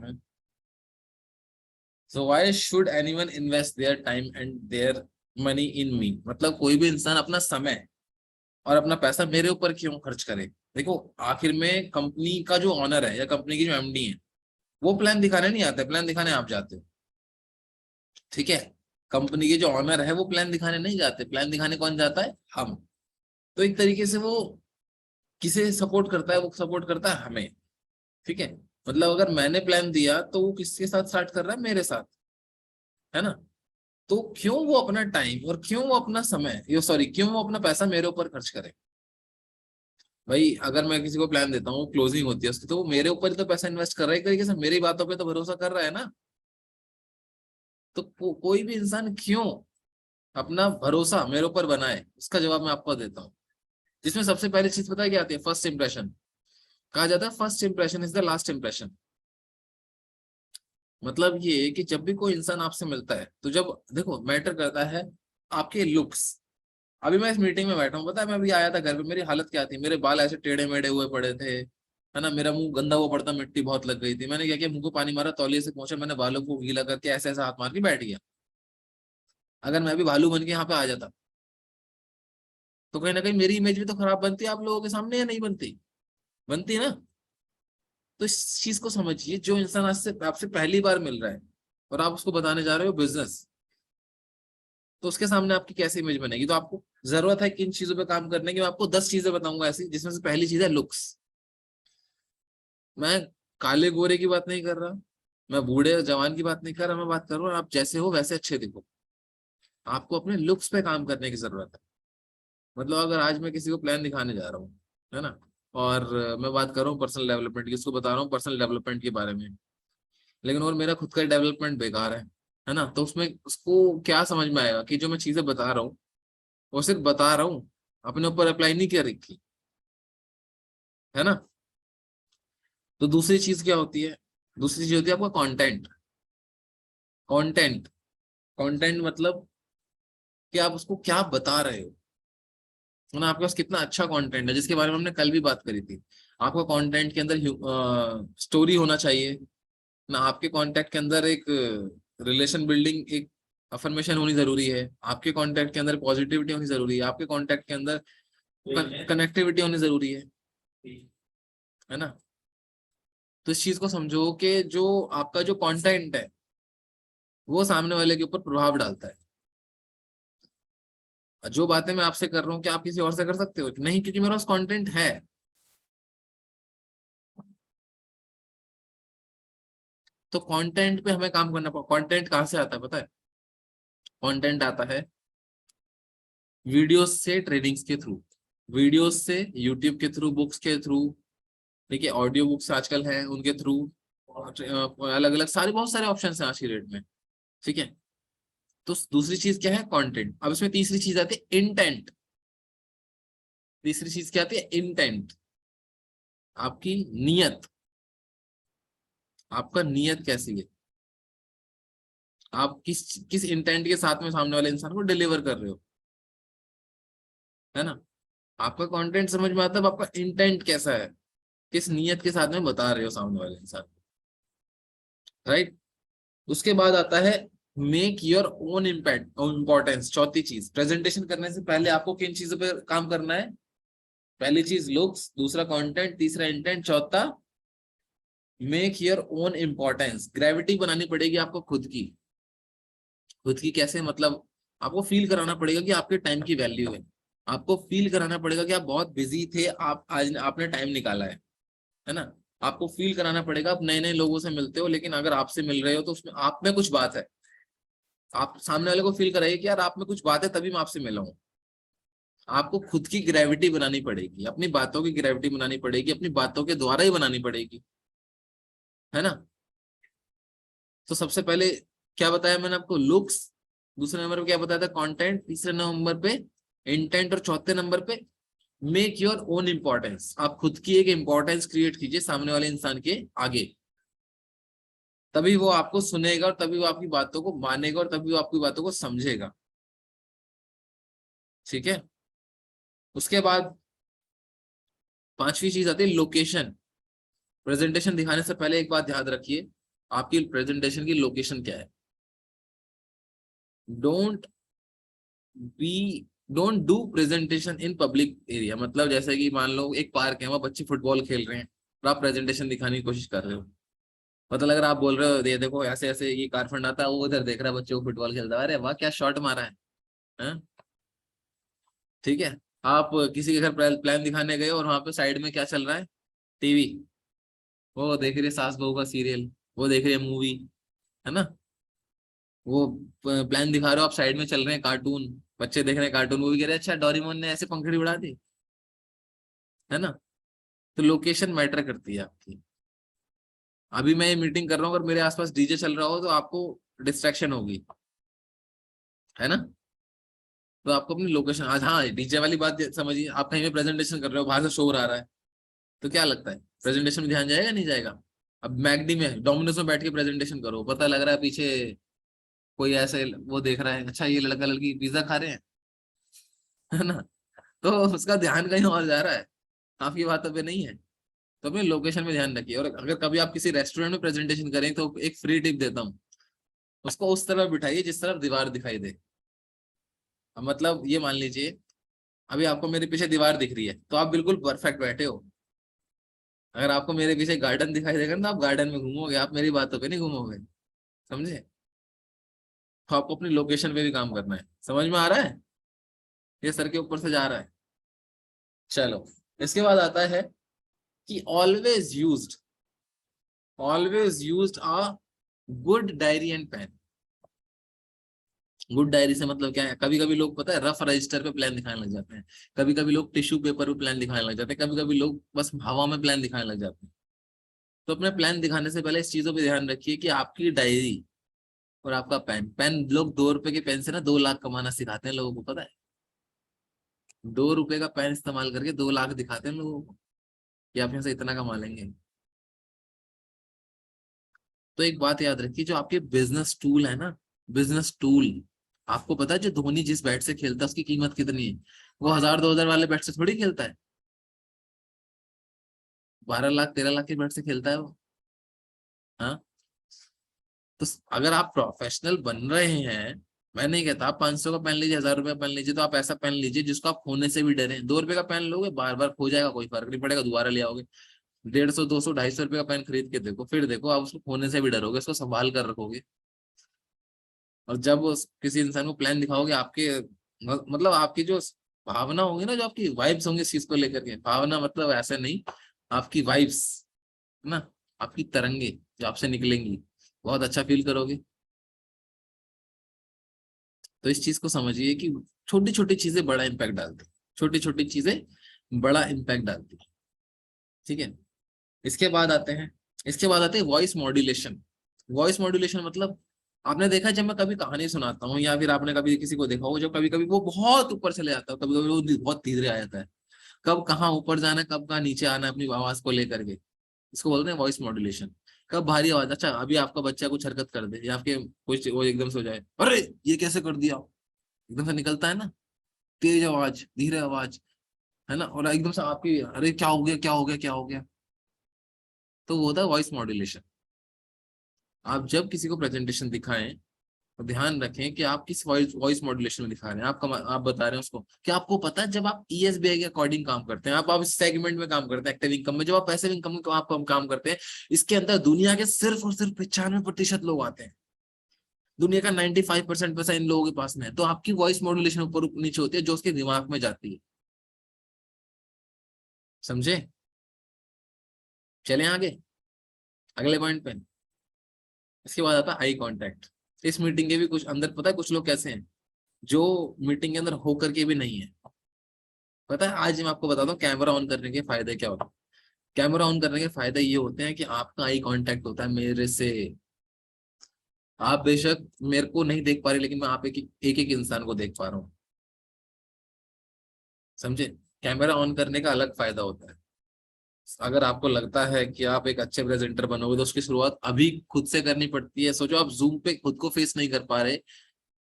काम है। So why should anyone invest their time and their money in me, मतलब कोई भी इंसान अपना समय और अपना पैसा मेरे ऊपर क्यों खर्च करे। देखो, आखिर में कंपनी का जो ऑनर है या कंपनी की जो एमडी है, वो प्लान दिखाने नहीं आते, प्लान दिखाने आप जाते हो। ठीक है, कंपनी के जो ऑनर है वो प्लान दिखाने नहीं जाते, प्लान दिखाने कौन जाता है? हम। तो एक तरीके से वो किसे सपोर्ट करता है? वो सपोर्ट करता है हमें। ठीक है, मतलब अगर मैंने प्लान दिया तो वो किसके साथ स्टार्ट कर रहा है? मेरे साथ, है ना। तो क्यों वो अपना टाइम और क्यों वो अपना समय, यो सॉरी, क्यों वो अपना पैसा मेरे ऊपर खर्च करे? भाई अगर मैं किसी को प्लान देता हूँ, क्लोजिंग होती है उसकी, तो वो मेरे ऊपर ही तो पैसा इन्वेस्ट कर रहा है, एक तरीके से मेरी बातों पे तो भरोसा कर रहा है ना। तो कोई भी इंसान क्यों अपना भरोसा मेरे ऊपर बनाए, इसका जवाब मैं आपको देता हूँ। जिसमें सबसे पहली चीज पता है क्या आती है? First impression. कहा जाता है first impression is the last impression. मतलब ये कि जब भी कोई इंसान आपसे मिलता है, तो जब देखो मैटर करता है आपके लुक्स। अभी मैं इस मीटिंग में बैठा हूँ, पता है मैं अभी आया था घर पे, मेरी हालत क्या थी? मेरे बाल ऐसे टेढ़े मेढ़े हुए पड़े थे, है ना, मेरा मुंह गंदा हुआ पड़ता, मिट्टी बहुत लग गई थी। मैंने क्या किया, मुंह को पानी मारा, तौलिए से पहुंचा, मैंने बालों को गीला करके ऐसे ऐसे हाथ मार के बैठ गया। अगर मैं भी भालू बन के यहाँ पे आ जाता, तो कहीं ना कहीं मेरी इमेज भी तो खराब बनती है आप लोगों के सामने, या नहीं बनती? बनती है ना। तो इस चीज को समझिए, जो इंसान आज से आपसे पहली बार मिल रहा है और आप उसको बताने जा रहे हो बिजनेस, तो उसके सामने आपकी कैसी इमेज बनेगी? तो आपको जरूरत है कि इन चीजों पे काम करने की। मैं आपको 10 चीजें बताऊंगा ऐसी, जिसमें से पहली चीज है लुक्स। मैं काले गोरे की बात नहीं कर रहा, मैं बूढ़े और जवान की बात नहीं कर रहा, मैं बात कर रहा हूँ आप जैसे हो वैसे अच्छे दिखो। आपको अपने लुक्स पे काम करने की जरूरत है। मतलब अगर आज मैं किसी को प्लान दिखाने जा रहा हूँ, है ना, और मैं बात कर रहा हूँ पर्सनल डेवलपमेंट की, उसको बता रहा हूँ पर्सनल डेवलपमेंट के बारे में, लेकिन और मेरा खुद का डेवलपमेंट बेकार है ना, तो उसमें उसको क्या समझ में आएगा कि जो मैं चीजें बता रहा हूँ वो सिर्फ बता रहा हूँ, अपने ऊपर अप्लाई नहीं कर रखी, है ना। तो दूसरी चीज क्या होती है? दूसरी चीज होती है आपका कंटेंट। कंटेंट कंटेंट मतलब कि आप उसको क्या बता रहे हो, है ना, आपके पास कितना अच्छा कंटेंट है, जिसके बारे में हमने कल भी बात करी थी। आपका कंटेंट के अंदर स्टोरी होना चाहिए ना, आपके कांटेक्ट के अंदर एक रिलेशन बिल्डिंग, एक अफर्मेशन होनी जरूरी है, आपके कांटेक्ट के अंदर पॉजिटिविटी होनी जरूरी है, आपके कांटेक्ट के अंदर कनेक्टिविटी होनी जरूरी है ना। तो इस चीज को समझो कि जो आपका जो कंटेंट है वो सामने वाले के ऊपर प्रभाव डालता है। जो बातें मैं आपसे कर रहा हूँ क्या आप किसी और से कर सकते हो? नहीं, क्योंकि मेरे पास कंटेंट है। तो कंटेंट पे हमें काम करना पड़ा। कंटेंट कहाँ से आता है पता है? कंटेंट आता है वीडियोस से, ट्रेनिंग्स के थ्रू, वीडियोस से, यूट्यूब के थ्रू, बुक्स के थ्रू, ठीक है, ऑडियो बुक्स आजकल हैं उनके थ्रू, अलग अलग सारे बहुत सारे ऑप्शन हैं आज की डेट में। ठीक है, तो दूसरी चीज क्या है? कंटेंट। अब इसमें तीसरी चीज आती है इंटेंट। तीसरी चीज क्या आती है? इंटेंट। आपकी नियत। आपका नियत कैसी है? आप किस किस इंटेंट के साथ में सामने वाले इंसान को डिलीवर कर रहे हो, है ना। आपका कंटेंट समझ में आता है, अब आपका इंटेंट कैसा है, किस नियत के साथ में बता रहे हो सामने वाले इंसान, राइट। उसके बाद आता है make your own impact importance. चौथी चीज, प्रेजेंटेशन करने से पहले आपको किन चीजों पे काम करना है? पहली चीज लुक्स, दूसरा कंटेंट, तीसरा इंटेंट, चौथा make your own importance. Gravity बनानी पड़ेगी आपको खुद की। खुद की कैसे? मतलब आपको फील कराना पड़ेगा कि आपके टाइम की वैल्यू है। आपको फील कराना पड़ेगा कि आप बहुत बिजी थे, आप आज आपने टाइम निकाला है ना। आपको फील कराना पड़ेगा, आप नए नए लोगों से मिलते हो, लेकिन अगर आपसे मिल रहे हो तो उसमें आप में कुछ बात है। आप सामने वाले को फील कराइए कि यार आप में कुछ बात है, तभी मैं आपसे मिला हूँ। आपको खुद की ग्रेविटी बनानी पड़ेगी, अपनी बातों की ग्रेविटी बनानी पड़ेगी, अपनी बातों के द्वारा ही बनानी पड़ेगी, है ना। तो सबसे पहले क्या बताया मैंने आपको? लुक्स। दूसरे नंबर पे क्या बताया था? कंटेंट। तीसरे नंबर पे इंटेंट। और चौथे नंबर पे मेक योर ओन इंपॉर्टेंस। आप खुद की एक इंपॉर्टेंस क्रिएट कीजिए सामने वाले इंसान के आगे, तभी वो आपको सुनेगा और तभी वो आपकी बातों को मानेगा और तभी वो आपकी बातों को समझेगा। ठीक है, उसके बाद पांचवी चीज आती है लोकेशन। प्रेजेंटेशन दिखाने से पहले एक बात याद रखिए, आपकी प्रेजेंटेशन की लोकेशन क्या है। Don't be don't do presentation in public area. मतलब जैसे कि मान लो एक पार्क है, वहाँ बच्चे फुटबॉल खेल रहे हैं और आप प्रेजेंटेशन दिखाने की कोशिश कर रहे हो। मतलब अगर आप बोल रहे हो ये देखो ऐसे ऐसे ये कारफंड आता है, वो उधर देख रहा है बच्चे को फुटबॉल खेलता है, अरे वाह क्या शॉट मारा है, हाँ? ठीक है। आप किसी के घर प्लान दिखाने गए और वहां पे साइड में क्या चल रहा है, टीवी, वो देख रही है सास बहू का सीरियल, वो देख रही है मूवी, है ना। वो प्लान दिखा रहे हो, आप साइड में चल रहे हैं कार्टून, बच्चे देख रहे हैं कार्टून, वो भी कह रहे हैं अच्छा डोरेमोन ने ऐसे पंखड़ी उड़ा दी, है ना। तो लोकेशन मैटर करती है आपकी। अभी मैं ये मीटिंग कर रहा हूँ, अगर मेरे आसपास डीजे चल रहा हो तो आपको डिस्ट्रैक्शन होगी, है ना। तो आपको अपनी लोकेशन, आज हाँ डीजे वाली बात समझिए, आप कहीं पे प्रेजेंटेशन कर रहे हो, बाहर से शोर आ रहा है, तो क्या लगता है प्रेजेंटेशन में ध्यान जाएगा नहीं जाएगा। अब मैकडी में डोमिनोज में बैठ के प्रेजेंटेशन करो, पता लग रहा है पीछे कोई ऐसे वो देख रहा है, अच्छा ये लड़का लड़की पिज्जा खा रहे हैं, है ना। तो उसका ध्यान कहीं और जा रहा है, आपकी बातों पे नहीं है। तो अपने लोकेशन में ध्यान रखिए। और अगर कभी आप किसी रेस्टोरेंट में प्रेजेंटेशन करें तो एक फ्री टिप देता हूँ, उसको उस तरफ बिठाइए जिस तरफ दीवार दिखाई दे। अब मतलब ये मान लीजिए अभी आपको मेरे पीछे दीवार दिख रही है तो आप बिल्कुल परफेक्ट बैठे हो। अगर आपको मेरे पीछे गार्डन दिखाई देगा ना, आप गार्डन में घूमोगे, आप मेरी बातों पे नहीं घूमोगे, समझे। तो आपको अपनी लोकेशन पे भी काम करना है। समझ में आ रहा है, ये सर के ऊपर से जा रहा है। चलो, इसके बाद आता है कि always used a good diary and pen. Good diary से मतलब क्या है, कभी कभी लोग पता है रफ रजिस्टर पे प्लान दिखाने लग जाते हैं, कभी कभी लोग टिश्यू पेपर पे प्लान दिखाने लग जाते हैं, कभी कभी लोग बस हवा में प्लान दिखाने लग जाते हैं। तो अपने प्लान दिखाने से पहले इस चीजों पे ध्यान रखिए कि आपकी डायरी और आपका पेन, लोग 2 रुपए के पेन से ना 2 लाख कमाना सिखाते हैं लोगों को, पता है। 2 रुपए का पेन इस्तेमाल करके 2 लाख दिखाते हैं लोगों को कि आप यहाँ से इतना कमा लेंगे। तो एक बात याद रखिए, जो आपके बिजनेस टूल है ना, बिजनेस टूल, आपको पता है जो धोनी जिस बैट से खेलता है उसकी कीमत कितनी है। वो 1000 2000 वाले बैट से थोड़ी खेलता है, 12 लाख 13 लाख के बैट से खेलता है वो, हाँ। तो अगर आप प्रोफेशनल बन रहे हैं, मैं नहीं कहता आप 500 का पेन लीजिए, 1000 रुपए का पेन लीजिए, तो आप ऐसा पेन लीजिए जिसको आप खोने से भी डरे। 2 रुपए का पेन लोगे, बार बार खो जाएगा, कोई फर्क नहीं पड़ेगा, दोबारा ले आओगे। 150 200 250 रुपए का पेन खरीद के देखो, फिर देखो आप उसको खोने से भी डरोगे, उसको संभाल कर रखोगे। और जब किसी इंसान को प्लान दिखाओगे, आपके मतलब आपकी जो भावना होगी ना, जो आपकी वाइब्स होंगी इस चीज को लेकर के, भावना मतलब ऐसे नहीं, आपकी वाइब्स, है ना, आपकी तरंगे जो आपसे निकलेंगी, बहुत अच्छा फील करोगे। तो इस चीज को समझिए कि छोटी छोटी चीजें बड़ा इम्पैक्ट डालती हैं, छोटी छोटी चीजें बड़ा इम्पैक्ट डालती हैं, ठीक है। इसके बाद आते हैं, वॉइस मॉड्यूलेशन। वॉइस मॉड्यूलेशन मतलब, आपने देखा है, जब मैं कभी कहानी सुनाता हूँ या फिर आपने कभी किसी को देखा हो, जब कभी कभी वो बहुत ऊपर चले जाता है, कभी कभी वो बहुत धीरे आ जाता है, कब कहाँ ऊपर जाना है कब कहाँ नीचे आना है अपनी आवाज को लेकर के, इसको बोलते हैं वॉइस मॉड्यूलेशन। कब भारी आवाज, अच्छा अभी आपका बच्चा कुछ हरकत कर दे या आपके कुछ वो एकदम से हो जाए, अरे ये कैसे कर दिया, एकदम से निकलता है ना, तेज आवाज धीरे आवाज, है ना, और एकदम से आपकी अरे क्या हो गया क्या हो गया क्या हो गया, तो वो होता है वॉइस मॉड्यूलेशन। आप जब किसी को प्रेजेंटेशन दिखाएं तो ध्यान रखें कि आप किस वॉइस मॉड्यूलेशन में दिखा रहे हैं। आप बता रहे हैं उसको कि आपको पता है जब आप ईएसबीआई के अकॉर्डिंग काम करते हैं, आप इस सेगमेंट में काम करते हैं, एक्टिव इनकम में, जब आप पैसिव इनकम में आप काम करते हैं, इसके अंदर दुनिया के सिर्फ और सिर्फ 95% लोग आते हैं। दुनिया का 95% पैसा इन लोगों के पास में है। तो आपकी वॉइस मॉड्यूलेशन ऊपर नीचे होती है जो उसके दिमाग में जाती है, समझे। चले आगे अगले पॉइंट पे। इसके बाद आता है आई कांटेक्ट। इस मीटिंग के भी कुछ अंदर, पता है कुछ लोग कैसे हैं जो मीटिंग के अंदर होकर के भी नहीं है। पता है आज मैं आपको बताता हूँ कैमरा ऑन करने के फायदे क्या होते हैं। कैमरा ऑन करने के फायदे ये होते हैं कि आपका आई कांटेक्ट होता है मेरे से। आप बेशक मेरे को नहीं देख पा रहे, लेकिन मैं आप एक एक इंसान को देख पा रहा हूँ, समझे। कैमरा ऑन करने का अलग फायदा होता है। अगर आपको लगता है कि आप एक अच्छे प्रेजेंटर बनोगे तो उसकी शुरुआत अभी खुद से करनी पड़ती है। सोचो आप जूम पे खुद को फेस नहीं कर पा रहे,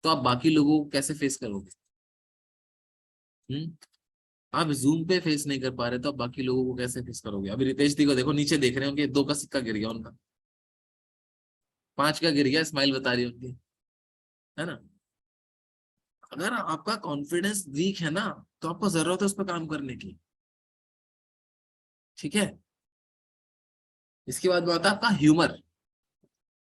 तो आप बाकी लोगों को कैसे फेस करोगे। हम्म। आप जूम पे फेस नहीं कर पा रहे तो आप बाकी लोगों को कैसे फेस करोगे। अभी रितेश दी को देखो, नीचे देख रहे हो कि 2 का सिक्का गिर गया उनका, 5 का गिर गया, स्माइल बता रही है उनकी, है ना। अगर आपका कॉन्फिडेंस वीक है ना, तो आपको जरूरत है उस पर काम करने की, ठीक है। इसके बाद बात है आपका ह्यूमर।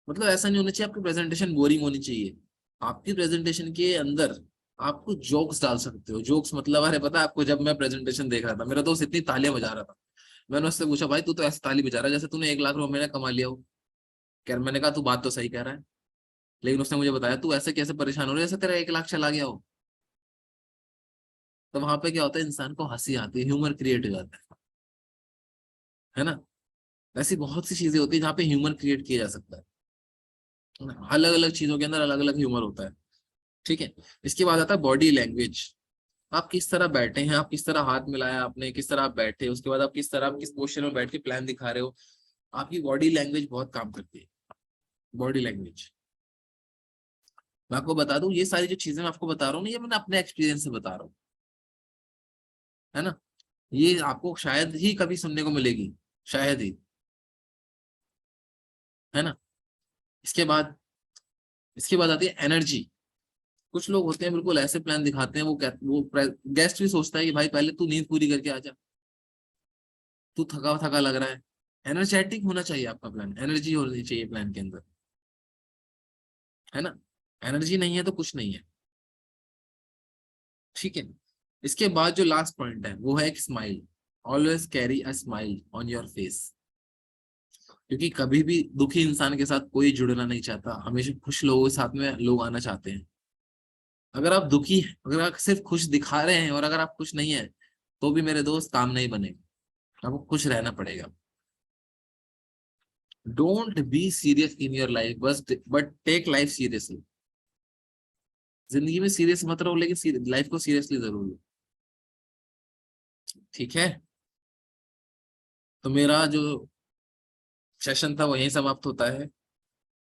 मतलब ऐसा नहीं होना चाहिए आपकी प्रेजेंटेशन बोरिंग होनी चाहिए। आपकी प्रेजेंटेशन के अंदर आपको जोक्स डाल सकते हो। जोक्स मतलब, अरे पता है आपको, जब मैं प्रेजेंटेशन देख रहा था, मेरा दोस्त इतनी तालियां बजा रहा था, मैंने उससे पूछा भाई तू तो ऐसे ताली बजा रहा है जैसे तूने 1 लाख रुपए महीने कमा लिया हो। क्या, मैंने कहा तू बात तो सही कह रहा है, लेकिन उसने मुझे बताया तू ऐसे कैसे परेशान हो रहा है जैसे तेरा 1 लाख चला गया हो। तो वहां पे क्या होता है, इंसान को हंसी आती है, ह्यूमर क्रिएट हो जाता है ना। ऐसी बहुत सी चीजें होती है जहाँ पे ह्यूमर क्रिएट किया जा सकता है ना। अलग अलग चीजों के अंदर अलग अलग ह्यूमर होता है, ठीक है। इसके बाद आता है बॉडी लैंग्वेज। आप किस तरह बैठे हैं, आप किस तरह हाथ मिलाया आपने, किस तरह आप बैठे, उसके बाद आप किस तरह, आप किस पोस्चर में बैठ के प्लान दिखा रहे हो। आपकी बॉडी लैंग्वेज बहुत काम करती है, बॉडी लैंग्वेज। मैं आपको बता दूं, ये सारी जो चीजें मैं आपको बता रहा हूँ ना, ये मैंने अपने एक्सपीरियंस से बता रहा हूँ, है ना। ये आपको शायद ही कभी सुनने को मिलेगी, शायद ही, है ना। इसके बाद, इसके बाद आती है एनर्जी। कुछ लोग होते हैं बिल्कुल ऐसे प्लान दिखाते हैं, वो गेस्ट भी सोचता है कि भाई पहले तू नींद पूरी करके आ जा, तू थका थका लग रहा है। एनर्जेटिक होना चाहिए आपका प्लान, एनर्जी होनी चाहिए प्लान के अंदर, है ना। एनर्जी नहीं है तो कुछ नहीं है, ठीक है। इसके बाद जो लास्ट पॉइंट है वो है एक smile. Always carry a smile on your face. क्योंकि कभी भी दुखी इंसान के साथ कोई जुड़ना नहीं चाहता, हमेशा खुश लोगों के साथ में लोग आना चाहते हैं। अगर आप दुखी, अगर आप सिर्फ खुश दिखा रहे हैं और अगर आप खुश नहीं है, तो भी मेरे दोस्त काम नहीं बनेगा, आपको खुश रहना पड़ेगा। Don't be serious in your life, बस बट टेक लाइफ सीरियसली। जिंदगी में सीरियस मत रहो, लेकिन लाइफ को सीरियसली जरूर लो, ठीक है। तो मेरा जो सेशन था वो यहीं समाप्त होता है।